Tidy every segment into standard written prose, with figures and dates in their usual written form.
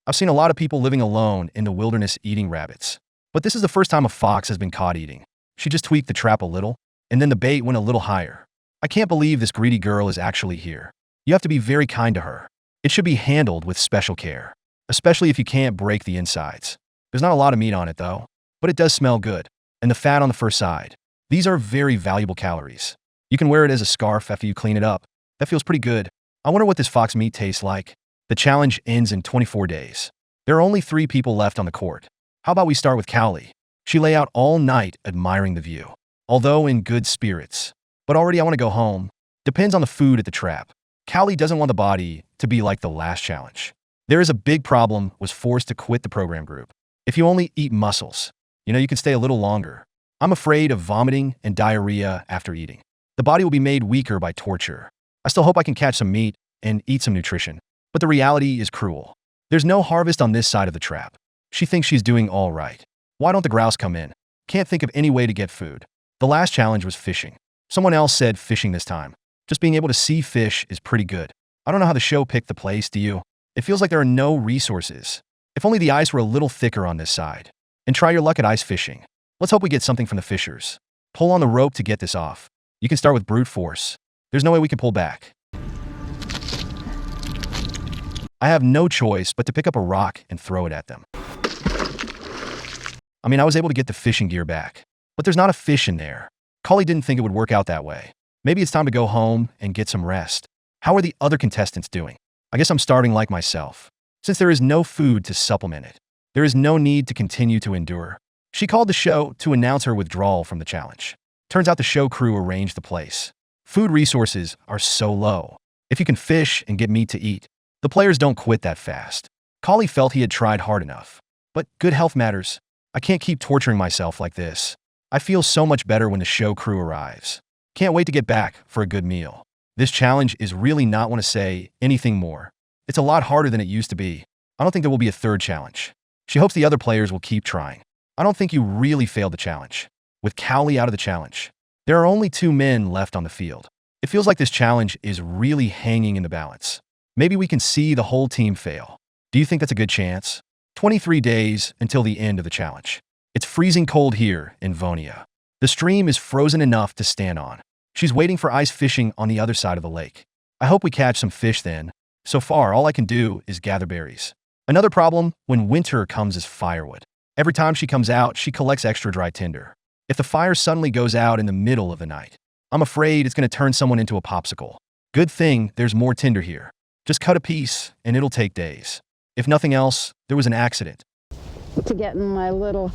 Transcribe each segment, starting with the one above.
I've seen a lot of people living alone in the wilderness eating rabbits. But this is the first time a fox has been caught eating. She just tweaked the trap a little, and then the bait went a little higher. I can't believe this greedy girl is actually here. You have to be very kind to her. It should be handled with special care, especially if you can't break the insides. There's not a lot of meat on it though, but it does smell good. And the fat on the first side. These are very valuable calories. You can wear it as a scarf after you clean it up. That feels pretty good. I wonder what this fox meat tastes like. The challenge ends in 24 days. There are only 3 people left on the court. How about we start with Callie? She lay out all night admiring the view, although in good spirits. But already I want to go home. Depends on the food at the trap. Callie doesn't want the body to be like the last challenge. There is a big problem, was forced to quit the program group. If you only eat mussels, you can stay a little longer. I'm afraid of vomiting and diarrhea after eating. The body will be made weaker by torture. I still hope I can catch some meat and eat some nutrition. But the reality is cruel. There's no harvest on this side of the trap. She thinks she's doing all right. Why don't the grouse come in? Can't think of any way to get food. The last challenge was fishing. Someone else said fishing this time. Just being able to see fish is pretty good. I don't know how the show picked the place, do you? It feels like there are no resources. If only the ice were a little thicker on this side. And try your luck at ice fishing. Let's hope we get something from the fishers. Pull on the rope to get this off. You can start with brute force. There's no way we can pull back. I have no choice but to pick up a rock and throw it at them. I was able to get the fishing gear back. But there's not a fish in there. Callie didn't think it would work out that way. Maybe it's time to go home and get some rest. How are the other contestants doing? I guess I'm starting like myself. Since there is no food to supplement it, there is no need to continue to endure. She called the show to announce her withdrawal from the challenge. Turns out the show crew arranged the place. Food resources are so low. If you can fish and get meat to eat, the players don't quit that fast. Callie felt he had tried hard enough. But good health matters. I can't keep torturing myself like this. I feel so much better when the show crew arrives. Can't wait to get back for a good meal. This challenge is really not want to say anything more. It's a lot harder than it used to be. I don't think there will be a third challenge. She hopes the other players will keep trying. I don't think you really failed the challenge. With Callie out of the challenge, there are only 2 men left on the field. It feels like this challenge is really hanging in the balance. Maybe we can see the whole team fail. Do you think that's a good chance? 23 days until the end of the challenge. It's freezing cold here in Woniya. The stream is frozen enough to stand on. She's waiting for ice fishing on the other side of the lake. I hope we catch some fish then. So far, all I can do is gather berries. Another problem when winter comes is firewood. Every time she comes out, she collects extra dry tinder. If the fire suddenly goes out in the middle of the night, I'm afraid it's going to turn someone into a popsicle. Good thing there's more tinder here. Just cut a piece and it'll take days. If nothing else, there was an accident. To get in my little...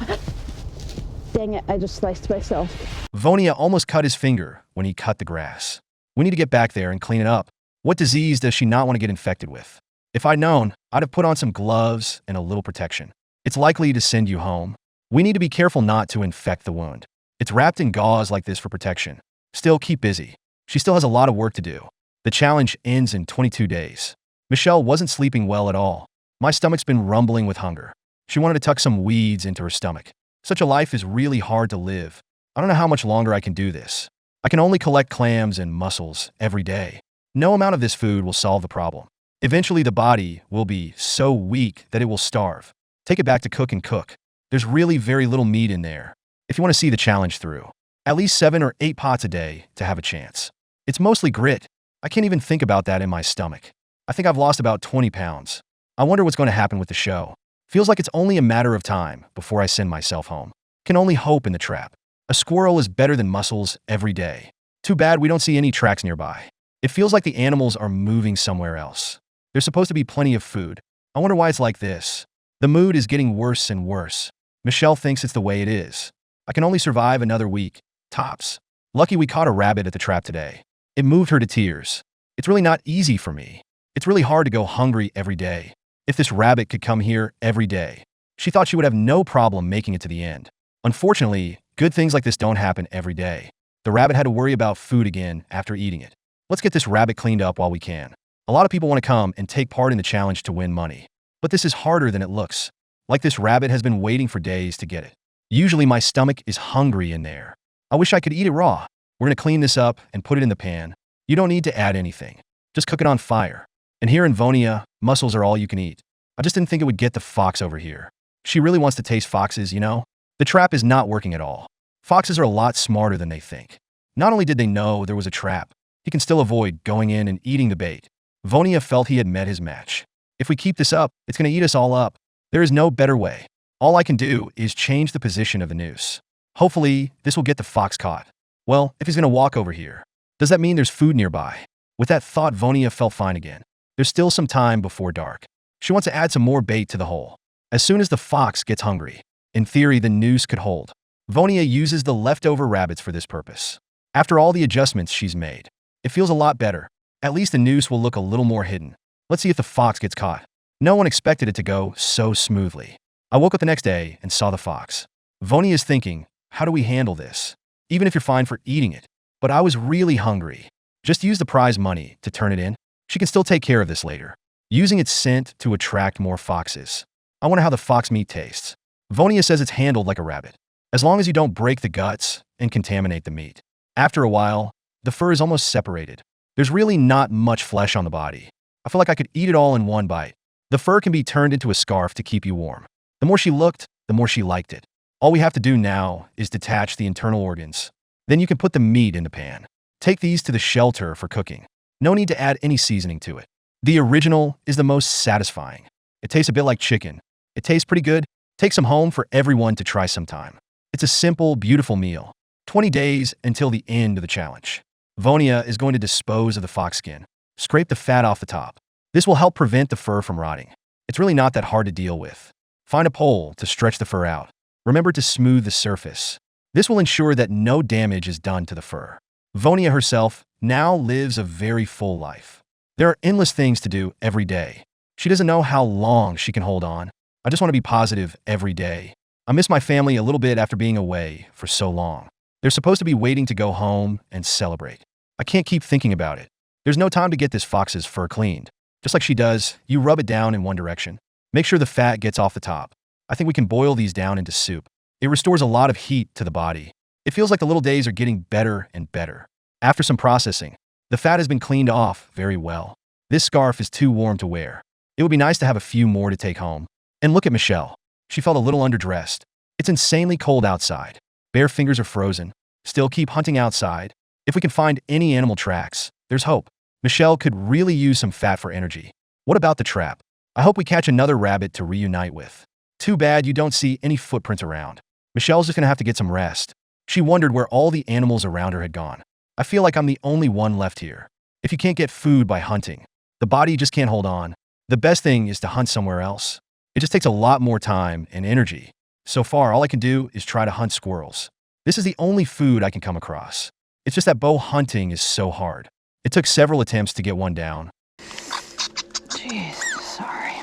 Dang it, I just sliced myself. Woniya almost cut his finger when he cut the grass. We need to get back there and clean it up. What disease does she not want to get infected with? If I'd known, I'd have put on some gloves and a little protection. It's likely to send you home. We need to be careful not to infect the wound. It's wrapped in gauze like this for protection. Still, keep busy. She still has a lot of work to do. The challenge ends in 22 days. Michelle wasn't sleeping well at all. My stomach's been rumbling with hunger. She wanted to tuck some weeds into her stomach. Such a life is really hard to live. I don't know how much longer I can do this. I can only collect clams and mussels every day. No amount of this food will solve the problem. Eventually, the body will be so weak that it will starve. Take it back to cook and cook. There's really very little meat in there. If you want to see the challenge through, at least 7 or 8 pots a day to have a chance. It's mostly grit. I can't even think about that in my stomach. I think I've lost about 20 pounds. I wonder what's going to happen with the show. Feels like it's only a matter of time before I send myself home. Can only hope in the trap. A squirrel is better than mussels every day. Too bad we don't see any tracks nearby. It feels like the animals are moving somewhere else. There's supposed to be plenty of food. I wonder why it's like this. The mood is getting worse and worse. Michelle thinks it's the way it is. I can only survive another week, tops. Lucky we caught a rabbit at the trap today. It moved her to tears. It's really not easy for me. It's really hard to go hungry every day. If this rabbit could come here every day, she thought she would have no problem making it to the end. Unfortunately, good things like this don't happen every day. The rabbit had to worry about food again after eating it. Let's get this rabbit cleaned up while we can. A lot of people want to come and take part in the challenge to win money. But this is harder than it looks. Like this rabbit has been waiting for days to get it. Usually my stomach is hungry in there. I wish I could eat it raw. We're going to clean this up and put it in the pan. You don't need to add anything. Just cook it on fire. And here in Woniya, mussels are all you can eat. I just didn't think it would get the fox over here. She really wants to taste foxes, you know? The trap is not working at all. Foxes are a lot smarter than they think. Not only did they know there was a trap, he can still avoid going in and eating the bait. Woniya felt he had met his match. If we keep this up, it's going to eat us all up. There is no better way. All I can do is change the position of the noose. Hopefully, this will get the fox caught. Well, if he's going to walk over here, does that mean there's food nearby? With that thought, Woniya felt fine again. There's still some time before dark. She wants to add some more bait to the hole. As soon as the fox gets hungry, in theory, the noose could hold. Woniya uses the leftover rabbits for this purpose. After all the adjustments she's made, it feels a lot better. At least the noose will look a little more hidden. Let's see if the fox gets caught. No one expected it to go so smoothly. I woke up the next day and saw the fox. Woniya is thinking, how do we handle this? Even if you're fine for eating it. But I was really hungry. Just use the prize money to turn it in. She can still take care of this later. Using its scent to attract more foxes. I wonder how the fox meat tastes. Woniya says it's handled like a rabbit. As long as you don't break the guts and contaminate the meat. After a while, the fur is almost separated. There's really not much flesh on the body. I feel like I could eat it all in one bite. The fur can be turned into a scarf to keep you warm. The more she looked, the more she liked it. All we have to do now is detach the internal organs. Then you can put the meat in the pan. Take these to the shelter for cooking. No need to add any seasoning to it. The original is the most satisfying. It tastes a bit like chicken. It tastes pretty good. Take some home for everyone to try sometime. It's a simple, beautiful meal. 20 days until the end of the challenge. Woniya is going to dispose of the fox skin. Scrape the fat off the top. This will help prevent the fur from rotting. It's really not that hard to deal with. Find a pole to stretch the fur out. Remember to smooth the surface. This will ensure that no damage is done to the fur. Woniya herself now lives a very full life. There are endless things to do every day. She doesn't know how long she can hold on. I just want to be positive every day. I miss my family a little bit after being away for so long. They're supposed to be waiting to go home and celebrate. I can't keep thinking about it. There's no time to get this fox's fur cleaned. Just like she does, you rub it down in one direction. Make sure the fat gets off the top. I think we can boil these down into soup. It restores a lot of heat to the body. It feels like the little days are getting better and better. After some processing, the fat has been cleaned off very well. This scarf is too warm to wear. It would be nice to have a few more to take home. And look at Michelle. She felt a little underdressed. It's insanely cold outside. Bare fingers are frozen. Still keep hunting outside. If we can find any animal tracks, there's hope. Michelle could really use some fat for energy. What about the trap? I hope we catch another rabbit to reunite with. Too bad you don't see any footprints around. Michelle's just gonna have to get some rest. She wondered where all the animals around her had gone. I feel like I'm the only one left here. If you can't get food by hunting, the body just can't hold on. The best thing is to hunt somewhere else. It just takes a lot more time and energy. So far, all I can do is try to hunt squirrels. This is the only food I can come across. It's just that bow hunting is so hard. It took several attempts to get one down. Jeez, sorry.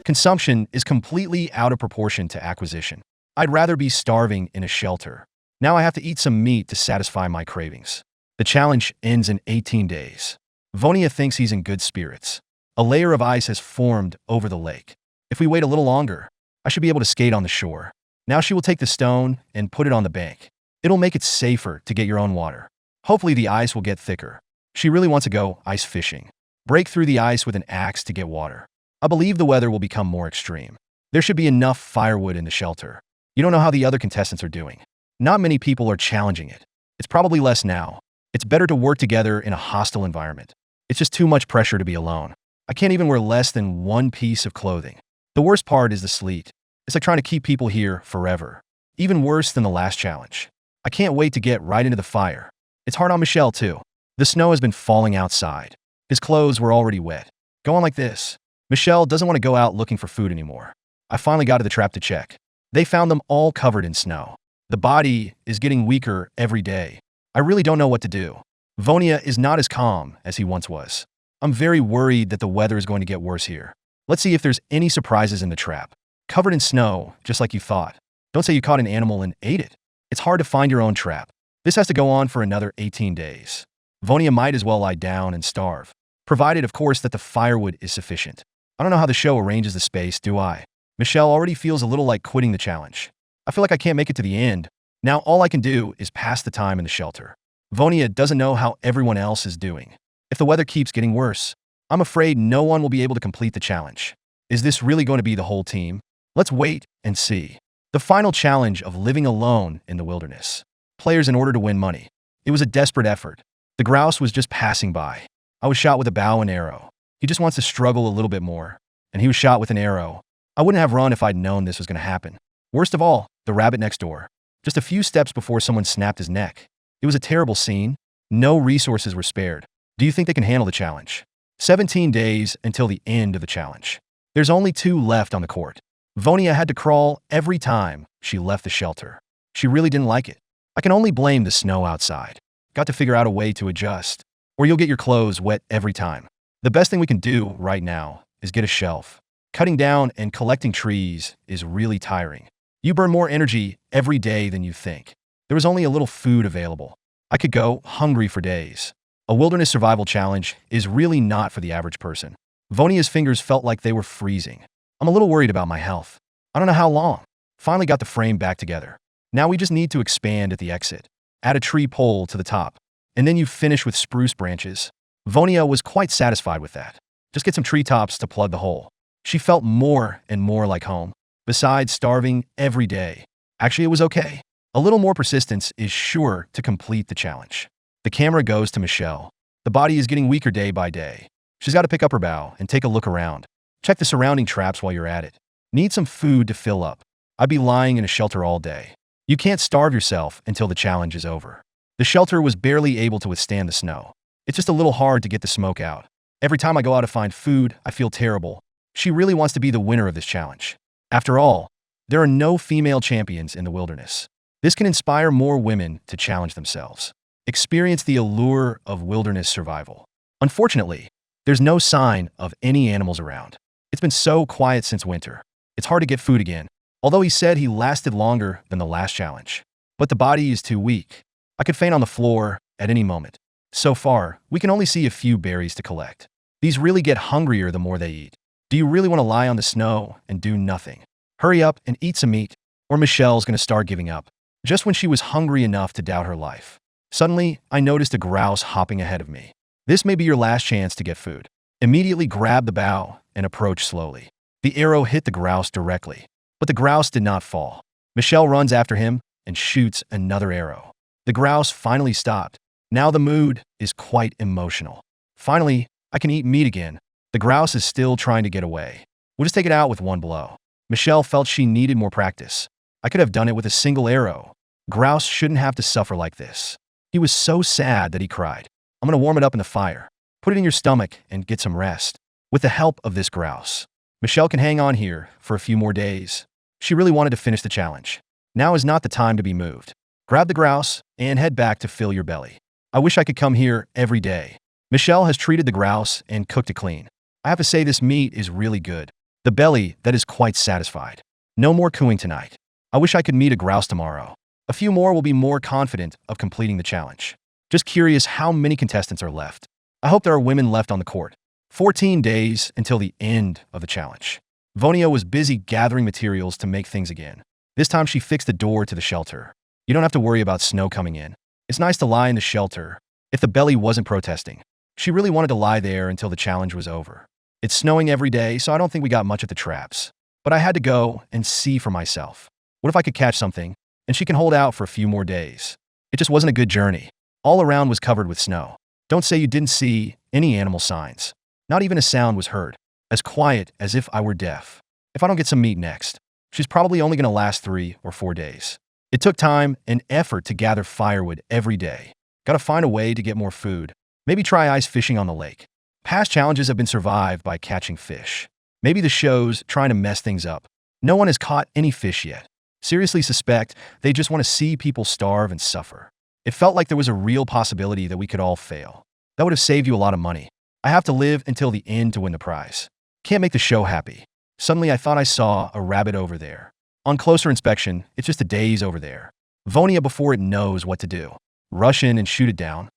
Consumption is completely out of proportion to acquisition. I'd rather be starving in a shelter. Now I have to eat some meat to satisfy my cravings. The challenge ends in 18 days. Woniya thinks he's in good spirits. A layer of ice has formed over the lake. If we wait a little longer, I should be able to skate on the shore. Now she will take the stone and put it on the bank. It'll make it safer to get your own water. Hopefully the ice will get thicker. She really wants to go ice fishing. Break through the ice with an axe to get water. I believe the weather will become more extreme. There should be enough firewood in the shelter. You don't know how the other contestants are doing. Not many people are challenging it. It's probably less now. It's better to work together in a hostile environment. It's just too much pressure to be alone. I can't even wear less than one piece of clothing. The worst part is the sleet. It's like trying to keep people here forever. Even worse than the last challenge. I can't wait to get right into the fire. It's hard on Michelle too. The snow has been falling outside. His clothes were already wet. Go on like this. Michelle doesn't want to go out looking for food anymore. I finally got to the trap to check. They found them all covered in snow. The body is getting weaker every day. I really don't know what to do. Woniya is not as calm as he once was. I'm very worried that the weather is going to get worse here. Let's see if there's any surprises in the trap. Covered in snow, just like you thought. Don't say you caught an animal and ate it. It's hard to find your own trap. This has to go on for another 18 days. Woniya might as well lie down and starve. Provided, of course, that the firewood is sufficient. I don't know how the show arranges the space, do I? Michelle already feels a little like quitting the challenge. I feel like I can't make it to the end. Now all I can do is pass the time in the shelter. Woniya doesn't know how everyone else is doing. If the weather keeps getting worse, I'm afraid no one will be able to complete the challenge. Is this really going to be the whole team? Let's wait and see. The final challenge of living alone in the wilderness. Players in order to win money. It was a desperate effort. The grouse was just passing by. I was shot with a bow and arrow. He just wants to struggle a little bit more. And he was shot with an arrow. I wouldn't have run if I'd known this was going to happen. Worst of all, the rabbit next door. Just a few steps before someone snapped his neck. It was a terrible scene. No resources were spared. Do you think they can handle the challenge? 17 days until the end of the challenge. There's only 2 left on the court. Woniya had to crawl every time she left the shelter. She really didn't like it. I can only blame the snow outside. Got to figure out a way to adjust, or you'll get your clothes wet every time. The best thing we can do right now is get a shelf. Cutting down and collecting trees is really tiring. You burn more energy every day than you think. There was only a little food available. I could go hungry for days. A wilderness survival challenge is really not for the average person. Woniya's fingers felt like they were freezing. I'm a little worried about my health. I don't know how long. Finally got the frame back together. Now we just need to expand at the exit. Add a tree pole to the top. And then you finish with spruce branches. Woniya was quite satisfied with that. Just get some treetops to plug the hole. She felt more and more like home. Besides starving every day. Actually, it was okay. A little more persistence is sure to complete the challenge. The camera goes to Michelle. The body is getting weaker day by day. She's got to pick up her bow and take a look around. Check the surrounding traps while you're at it. Need some food to fill up. I'd be lying in a shelter all day. You can't starve yourself until the challenge is over. The shelter was barely able to withstand the snow. It's just a little hard to get the smoke out. Every time I go out to find food, I feel terrible. She really wants to be the winner of this challenge. After all, there are no female champions in the wilderness. This can inspire more women to challenge themselves. Experience the allure of wilderness survival. Unfortunately, there's no sign of any animals around. It's been so quiet since winter. It's hard to get food again, although he said he lasted longer than the last challenge. But the body is too weak. I could faint on the floor at any moment. So far, we can only see a few berries to collect. These really get hungrier the more they eat. Do you really want to lie on the snow and do nothing? Hurry up and eat some meat, or Michelle's going to start giving up. Just when she was hungry enough to doubt her life. Suddenly, I noticed a grouse hopping ahead of me. This may be your last chance to get food. Immediately grab the bow and approach slowly. The arrow hit the grouse directly, but the grouse did not fall. Michelle runs after him and shoots another arrow. The grouse finally stopped. Now the mood is quite emotional. Finally, I can eat meat again. The grouse is still trying to get away. We'll just take it out with one blow. Michelle felt she needed more practice. I could have done it with a single arrow. Grouse shouldn't have to suffer like this. He was so sad that he cried. I'm going to warm it up in the fire. Put it in your stomach and get some rest. With the help of this grouse, Michelle can hang on here for a few more days. She really wanted to finish the challenge. Now is not the time to be moved. Grab the grouse and head back to fill your belly. I wish I could come here every day. Michelle has treated the grouse and cooked it clean. I have to say this meat is really good. The belly that is quite satisfied. No more cooing tonight. I wish I could meet a grouse tomorrow. A few more will be more confident of completing the challenge. Just curious how many contestants are left. I hope there are women left on the court. 14 days until the end of the challenge. Woniya was busy gathering materials to make things again. This time she fixed the door to the shelter. You don't have to worry about snow coming in. It's nice to lie in the shelter if the belly wasn't protesting. She really wanted to lie there until the challenge was over. It's snowing every day, so I don't think we got much at the traps. But I had to go and see for myself. What if I could catch something, and she can hold out for a few more days? It just wasn't a good journey. All around was covered with snow. Don't say you didn't see any animal signs. Not even a sound was heard. As quiet as if I were deaf. If I don't get some meat next, she's probably only going to last 3 or 4 days. It took time and effort to gather firewood every day. Gotta find a way to get more food. Maybe try ice fishing on the lake. Past challenges have been survived by catching fish. Maybe the show's trying to mess things up. No one has caught any fish yet. Seriously suspect they just want to see people starve and suffer. It felt like there was a real possibility that we could all fail. That would have saved you a lot of money. I have to live until the end to win the prize. Can't make the show happy. Suddenly I thought I saw a rabbit over there. On closer inspection, it's just a daze over there. Woniya before it knows what to do. Rush in and shoot it down.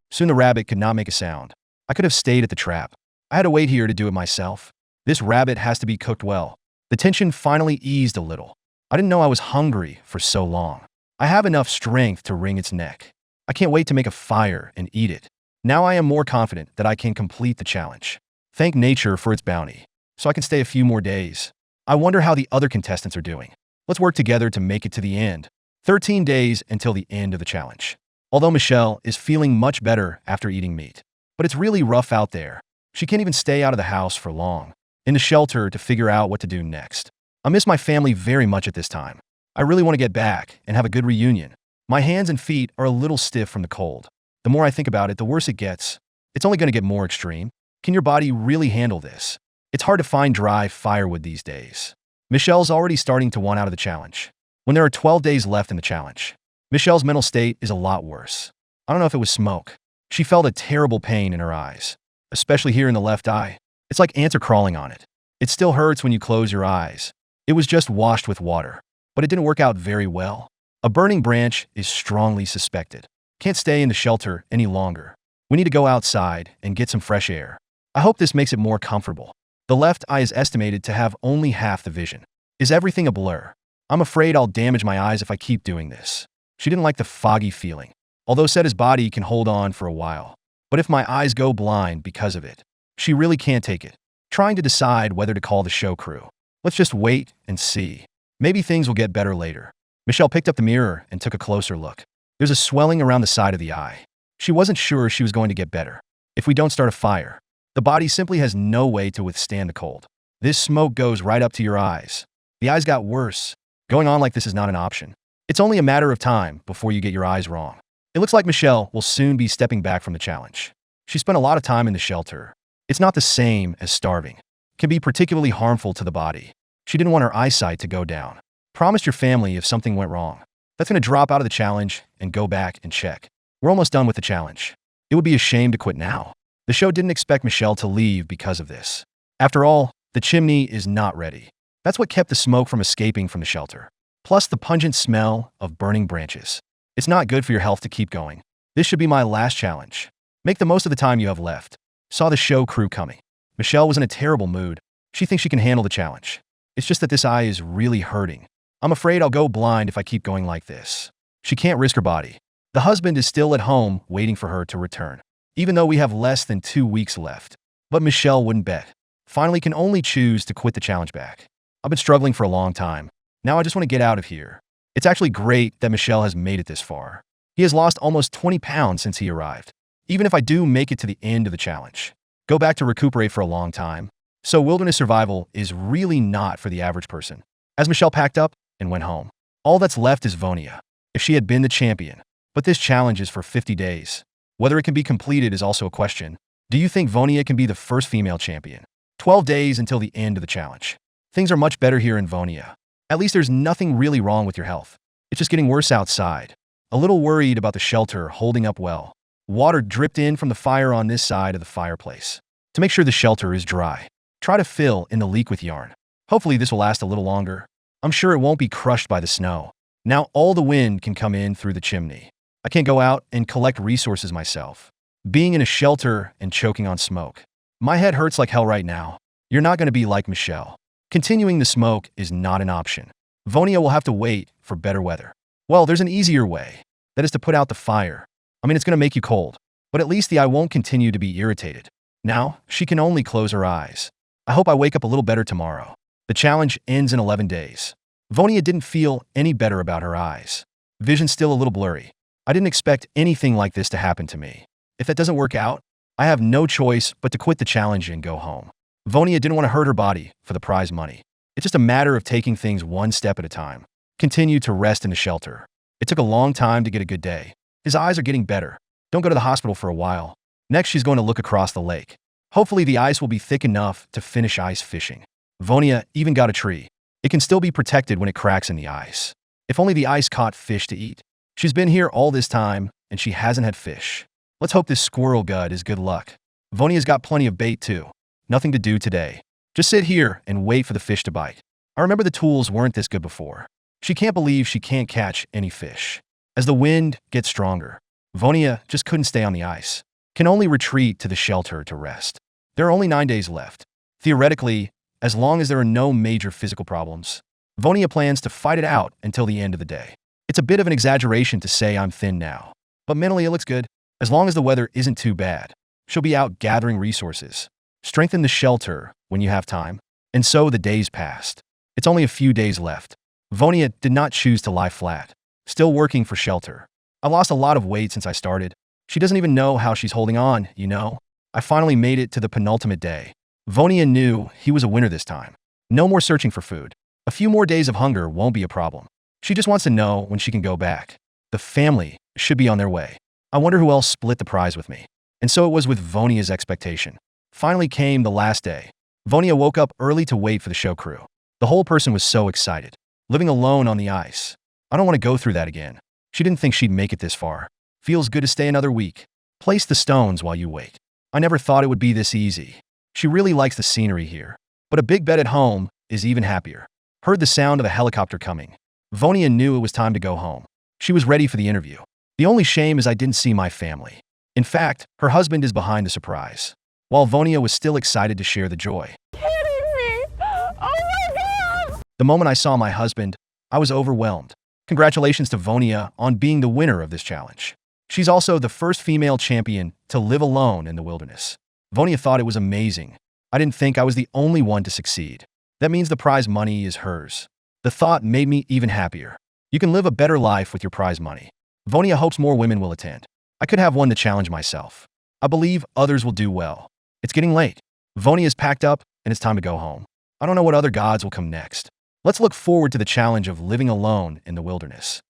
Soon the rabbit could not make a sound. I could have stayed at the trap. I had to wait here to do it myself. This rabbit has to be cooked well. The tension finally eased a little. I didn't know I was hungry for so long. I have enough strength to wring its neck. I can't wait to make a fire and eat it. Now I am more confident that I can complete the challenge. Thank nature for its bounty. so I can stay a few more days. I wonder how the other contestants are doing. Let's work together to make it to the end. 13 days until the end of the challenge. Although Michelle is feeling much better after eating meat. But it's really rough out there. She can't even stay out of the house for long. In the shelter to figure out what to do next. I miss my family very much at this time. I really want to get back and have a good reunion. My hands and feet are a little stiff from the cold. The more I think about it, the worse it gets. It's only going to get more extreme. Can your body really handle this? It's hard to find dry firewood these days. Michelle's already starting to want out of the challenge. When there are 12 days left in the challenge, Michelle's mental state is a lot worse. I don't know if it was smoke. She felt a terrible pain in her eyes, especially here in the left eye. It's like ants are crawling on it. It still hurts when you close your eyes. It was just washed with water, but it didn't work out very well. A burning branch is strongly suspected. Can't stay in the shelter any longer. We need to go outside and get some fresh air. I hope this makes it more comfortable. The left eye is estimated to have only half the vision. Is everything a blur? I'm afraid I'll damage my eyes if I keep doing this. She didn't like the foggy feeling, although said his body can hold on for a while. But if my eyes go blind because of it, she really can't take it. Trying to decide whether to call the show crew. Let's just wait and see. Maybe things will get better later. Michelle picked up the mirror and took a closer look. There's a swelling around the side of the eye. She wasn't sure she was going to get better. If we don't start a fire, the body simply has no way to withstand the cold. This smoke goes right up to your eyes. The eyes got worse. Going on like this is not an option. It's only a matter of time before you get your eyes wrong. It looks like Michelle will soon be stepping back from the challenge. She spent a lot of time in the shelter. It's not the same as starving. It can be particularly harmful to the body. She didn't want her eyesight to go down. Promised your family if something went wrong. That's going to drop out of the challenge and go back and check. We're almost done with the challenge. It would be a shame to quit now. The show didn't expect Michelle to leave because of this. After all, the chimney is not ready. That's what kept the smoke from escaping from the shelter. Plus the pungent smell of burning branches. It's not good for your health to keep going. This should be my last challenge. Make the most of the time you have left. Saw the show crew coming. Michelle was in a terrible mood. She thinks she can handle the challenge. It's just that this eye is really hurting. I'm afraid I'll go blind if I keep going like this. She can't risk her body. The husband is still at home waiting for her to return, even though we have less than 2 weeks left. But Michelle wouldn't bet. Finally can only choose to quit the challenge back. I've been struggling for a long time. Now I just want to get out of here. It's actually great that Michelle has made it this far. He has lost almost 20 pounds since he arrived. Even if I do make it to the end of the challenge, go back to recuperate for a long time. So wilderness survival is really not for the average person. As Michelle packed up and went home, all that's left is Woniya. If she had been the champion, but this challenge is for 50 days. Whether it can be completed is also a question. Do you think Woniya can be the first female champion? 12 days until the end of the challenge. Things are much better here in Woniya. At least there's nothing really wrong with your health. It's just getting worse outside. A little worried about the shelter holding up well. Water dripped in from the fire on this side of the fireplace. To make sure the shelter is dry, try to fill in the leak with yarn. Hopefully this will last a little longer. I'm sure it won't be crushed by the snow. Now all the wind can come in through the chimney. I can't go out and collect resources myself. Being in a shelter and choking on smoke. My head hurts like hell right now. You're not going to be like Michelle. Continuing the smoke is not an option. Woniya will have to wait for better weather. Well, there's an easier way. That is to put out the fire. I mean, it's going to make you cold, but at least the eye won't continue to be irritated. Now, she can only close her eyes. I hope I wake up a little better tomorrow. The challenge ends in 11 days. Woniya didn't feel any better about her eyes. Vision's still a little blurry. I didn't expect anything like this to happen to me. If that doesn't work out, I have no choice but to quit the challenge and go home. Woniya didn't want to hurt her body for the prize money. It's just a matter of taking things one step at a time. Continue to rest in the shelter. It took a long time to get a good day. His eyes are getting better. Don't go to the hospital for a while. Next, she's going to look across the lake. Hopefully the ice will be thick enough to finish ice fishing. Woniya even got a tree. It can still be protected when it cracks in the ice. If only the ice caught fish to eat. She's been here all this time, and she hasn't had fish. Let's hope this squirrel gut is good luck. Woniya's got plenty of bait too. Nothing to do today. Just sit here and wait for the fish to bite. I remember the tools weren't this good before. She can't believe she can't catch any fish. As the wind gets stronger, Woniya just couldn't stay on the ice. Can only retreat to the shelter to rest. There are only 9 days left. Theoretically, as long as there are no major physical problems, Woniya plans to fight it out until the end of the day. It's a bit of an exaggeration to say I'm thin now, but mentally it looks good. As long as the weather isn't too bad, she'll be out gathering resources. Strengthen the shelter when you have time. And so the days passed. It's only a few days left. Woniya did not choose to lie flat, still working for shelter. I lost a lot of weight since I started. She doesn't even know how she's holding on, you know? I finally made it to the penultimate day. Woniya knew he was a winner this time. No more searching for food. A few more days of hunger won't be a problem. She just wants to know when she can go back. The family should be on their way. I wonder who else split the prize with me. And so it was with Woniya's expectation. Finally came the last day. Woniya woke up early to wait for the show crew. The whole person was so excited. Living alone on the ice. I don't want to go through that again. She didn't think she'd make it this far. Feels good to stay another week. Place the stones while you wait. I never thought it would be this easy. She really likes the scenery here. But a big bed at home is even happier. Heard the sound of a helicopter coming. Woniya knew it was time to go home. She was ready for the interview. The only shame is I didn't see my family. In fact, her husband is behind the surprise. While Woniya was still excited to share the joy. Kidding me? Oh my God! The moment I saw my husband, I was overwhelmed. Congratulations to Woniya on being the winner of this challenge. She's also the first female champion to live alone in the wilderness. Woniya thought it was amazing. I didn't think I was the only one to succeed. That means the prize money is hers. The thought made me even happier. You can live a better life with your prize money. Woniya hopes more women will attend. I could have one to challenge myself. I believe others will do well. It's getting late. Woniya is packed up and it's time to go home. I don't know what other gods will come next. Let's look forward to the challenge of living alone in the wilderness.